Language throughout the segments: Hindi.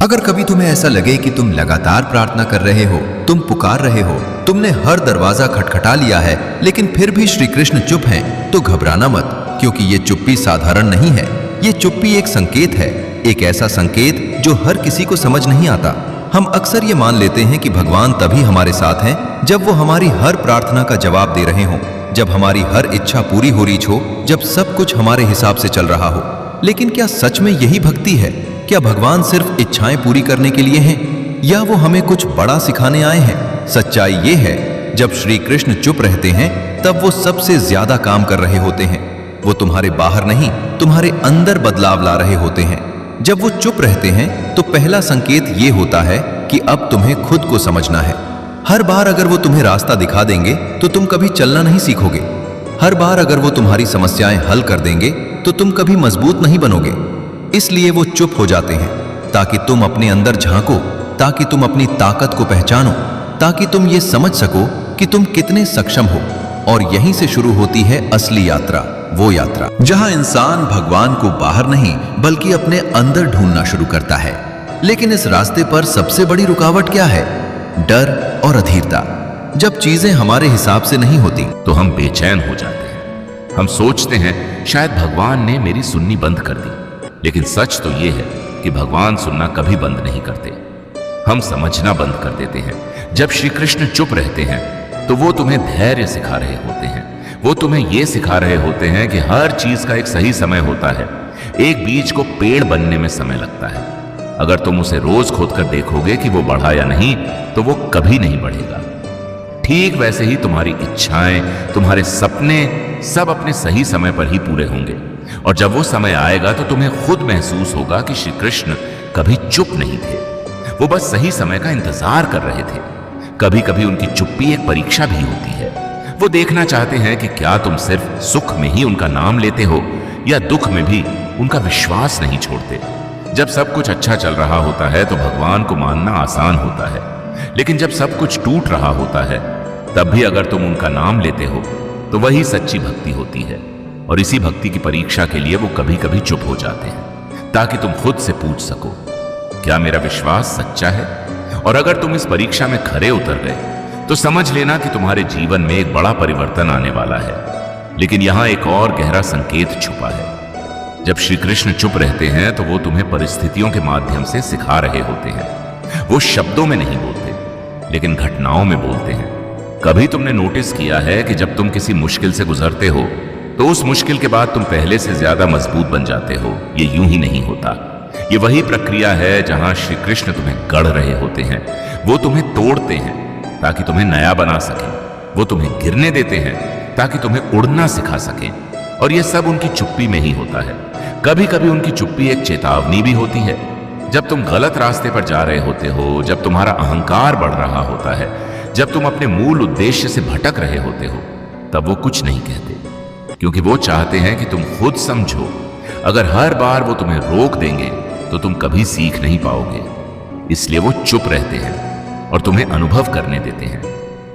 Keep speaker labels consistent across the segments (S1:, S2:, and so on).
S1: अगर कभी तुम्हें ऐसा लगे कि तुम लगातार प्रार्थना कर रहे हो, तुम पुकार रहे हो, तुमने हर दरवाजा खटखटा लिया है, लेकिन फिर भी श्री कृष्ण चुप हैं, तो घबराना मत, क्योंकि ये चुप्पी साधारण नहीं है। ये चुप्पी एक संकेत है, एक ऐसा संकेत जो हर किसी को समझ नहीं आता। हम अक्सर ये मान लेते हैं कि भगवान तभी हमारे साथ हैं जब वो हमारी हर प्रार्थना का जवाब दे रहे हों, जब हमारी हर इच्छा पूरी हो रही हो, जब सब कुछ हमारे हिसाब से चल रहा हो। लेकिन क्या सच में यही भक्ति है? क्या भगवान सिर्फ इच्छाएं पूरी करने के लिए हैं, या वो हमें कुछ बड़ा सिखाने आए हैं? सच्चाई ये है, जब श्री कृष्ण चुप रहते हैं तब वो सबसे ज्यादा काम कर रहे होते हैं। वो तुम्हारे बाहर नहीं, तुम्हारे अंदर बदलाव ला रहे होते हैं। जब वो चुप रहते हैं तो पहला संकेत ये होता है कि अब तुम्हें खुद को समझना है। हर बार अगर वो तुम्हें रास्ता दिखा देंगे तो तुम कभी चलना नहीं सीखोगे। हर बार अगर वो तुम्हारी समस्याएं हल कर देंगे तो तुम कभी मजबूत नहीं बनोगे। इसलिए वो चुप हो जाते हैं, ताकि तुम अपने अंदर झांको, ताकि तुम अपनी ताकत को पहचानो, ताकि तुम ये समझ सको कि तुम कितने सक्षम हो। और यहीं से शुरू होती है असली यात्रा, वो यात्रा जहां इंसान भगवान को बाहर नहीं बल्कि अपने अंदर ढूंढना शुरू करता है। लेकिन इस रास्ते पर सबसे बड़ी रुकावट क्या है? डर और अधीरता। जब चीजें हमारे हिसाब से नहीं होती
S2: तो हम बेचैन हो जाते हैं। हम सोचते हैं शायद भगवान ने मेरी सुननी बंद कर दी। लेकिन सच तो यह है कि भगवान सुनना कभी बंद नहीं करते, हम समझना बंद कर देते हैं। जब श्री कृष्ण चुप रहते हैं तो वो तुम्हें धैर्य सिखा रहे होते हैं। वो तुम्हें यह सिखा रहे होते हैं कि हर चीज का एक सही समय होता है। एक बीज को पेड़ बनने में समय लगता है। अगर तुम उसे रोज खोदकर देखोगे कि वो बढ़ा या नहीं, तो वो कभी नहीं बढ़ेगा। ठीक वैसे ही तुम्हारी इच्छाएं, तुम्हारे सपने सब अपने सही समय पर ही पूरे होंगे। और जब वो समय आएगा तो तुम्हें खुद महसूस होगा कि श्री कृष्ण कभी चुप नहीं थे, वो बस सही समय का इंतजार कर रहे थे। कभी कभी उनकी चुप्पी एक परीक्षा भी होती है। वो देखना चाहते हैं कि क्या तुम सिर्फ सुख में ही उनका नाम लेते हो या दुख में भी उनका विश्वास नहीं छोड़ते। जब सब कुछ अच्छा चल रहा होता है तो भगवान को मानना आसान होता है, लेकिन जब सब कुछ टूट रहा होता है तब भी अगर तुम उनका नाम लेते हो तो वही सच्ची भक्ति होती है। और इसी भक्ति की परीक्षा के लिए वो कभी कभी चुप हो जाते हैं, ताकि तुम खुद से पूछ सको, क्या मेरा विश्वास सच्चा है? और अगर तुम इस परीक्षा में खरे उतर गए तो समझ लेना कि तुम्हारे जीवन में एक बड़ा परिवर्तन आने वाला है। लेकिन यहां एक और गहरा संकेत छुपा है। जब श्री कृष्ण चुप रहते हैं तो वो तुम्हें परिस्थितियों के माध्यम से सिखा रहे होते हैं। वो शब्दों में नहीं बोलते, लेकिन घटनाओं में बोलते हैं। कभी तुमने नोटिस किया है कि जब तुम किसी मुश्किल से गुजरते हो तो उस मुश्किल के बाद तुम पहले से ज्यादा मजबूत बन जाते हो? ये यूं ही नहीं होता। ये वही प्रक्रिया है जहां श्री कृष्ण तुम्हें गढ़ रहे होते हैं। वो तुम्हें तोड़ते हैं ताकि तुम्हें नया बना सकें। वो तुम्हें गिरने देते हैं ताकि तुम्हें उड़ना सिखा सकें। और ये सब उनकी चुप्पी में ही होता है। कभी कभी उनकी चुप्पी एक चेतावनी भी होती है। जब तुम गलत रास्ते पर जा रहे होते हो, जब तुम्हारा अहंकार बढ़ रहा होता है, जब तुम अपने मूल उद्देश्य से भटक रहे होते हो, तब वो कुछ नहीं कहते, क्योंकि वो चाहते हैं कि तुम खुद समझो। अगर हर बार वो तुम्हें रोक देंगे तो तुम कभी सीख नहीं पाओगे। इसलिए वो चुप रहते हैं और तुम्हें अनुभव करने देते हैं,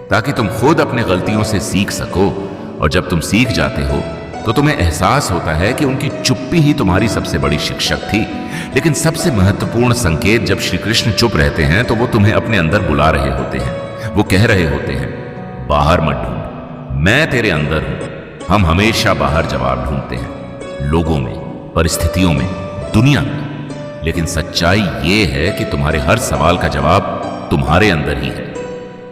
S2: ताकि तुम खुद अपने गलतियों से सीख सको। और जब तुम सीख जाते हो तो तुम्हें एहसास होता है कि उनकी चुप्पी ही तुम्हारी सबसे बड़ी शिक्षक थी। लेकिन सबसे महत्वपूर्ण संकेत, जब श्री कृष्ण चुप रहते हैं तो वो तुम्हें अपने अंदर बुला रहे होते हैं। वो कह रहे होते हैं, बाहर मत ढूंढ, मैं तेरे अंदर हूं। हम हमेशा बाहर जवाब ढूंढते हैं, लोगों में, परिस्थितियों में, दुनिया में। लेकिन सच्चाई ये है कि तुम्हारे हर सवाल का जवाब तुम्हारे अंदर ही है।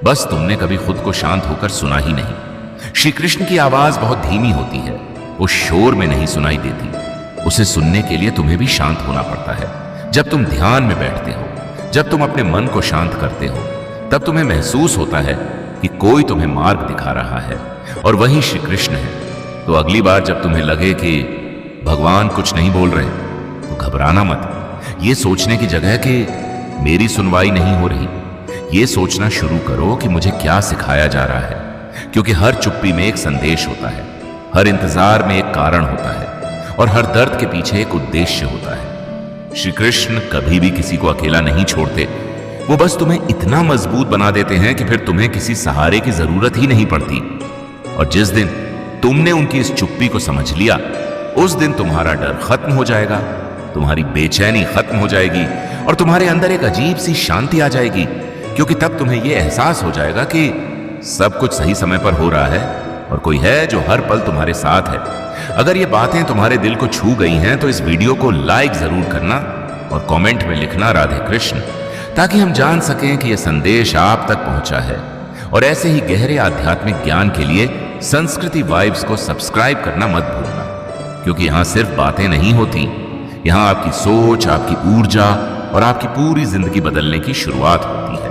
S2: बस तुमने कभी खुद को शांत होकर सुना ही नहीं। श्री कृष्ण की आवाज बहुत धीमी होती है, वो शोर में नहीं सुनाई देती। उसे सुनने के लिए तुम्हें भी शांत होना पड़ता है। जब तुम ध्यान में बैठते हो, जब तुम अपने मन को शांत करते हो, तब तुम्हें महसूस होता है कि कोई तुम्हें मार्ग दिखा रहा है, और वही श्री कृष्ण है। तो अगली बार जब तुम्हें लगे कि भगवान कुछ नहीं बोल रहे, तो घबराना मत। ये सोचने की जगह कि मेरी सुनवाई नहीं हो रही, ये सोचना शुरू करो कि मुझे क्या सिखाया जा रहा है। क्योंकि हर चुप्पी में एक संदेश होता है, हर इंतजार में एक कारण होता है, और हर दर्द के पीछे एक उद्देश्य होता है। श्री कृष्ण कभी भी किसी को अकेला नहीं छोड़ते। वो बस तुम्हें इतना मजबूत बना देते हैं कि फिर तुम्हें किसी सहारे की जरूरत ही नहीं पड़ती। और जिस दिन तुमने उनकी इस चुप्पी को समझ लिया, उस दिन तुम्हारा डर खत्म हो जाएगा तुम्हारी बेचैनी खत्म हो जाएगी और तुम्हारे अंदर एक अजीब सी शांति आ जाएगी, क्योंकि तब तुम्हें यह एहसास हो जाएगा कि सब कुछ सही समय पर हो रहा है और कोई है जो हर पल तुम्हारे साथ है। अगर ये बातें तुम्हारे दिल को छू गई हैं तो इस वीडियो को लाइक जरूर करना और कमेंट में लिखना राधे कृष्ण, ताकि हम जान सकें कि यह संदेश आप तक पहुंचा है। और ऐसे ही गहरे आध्यात्मिक ज्ञान के लिए संस्कृति वाइब्स को सब्सक्राइब करना मत भूलना, क्योंकि यहां सिर्फ बातें नहीं होती, यहां आपकी सोच, आपकी ऊर्जा और आपकी पूरी जिंदगी बदलने की शुरुआत होती है।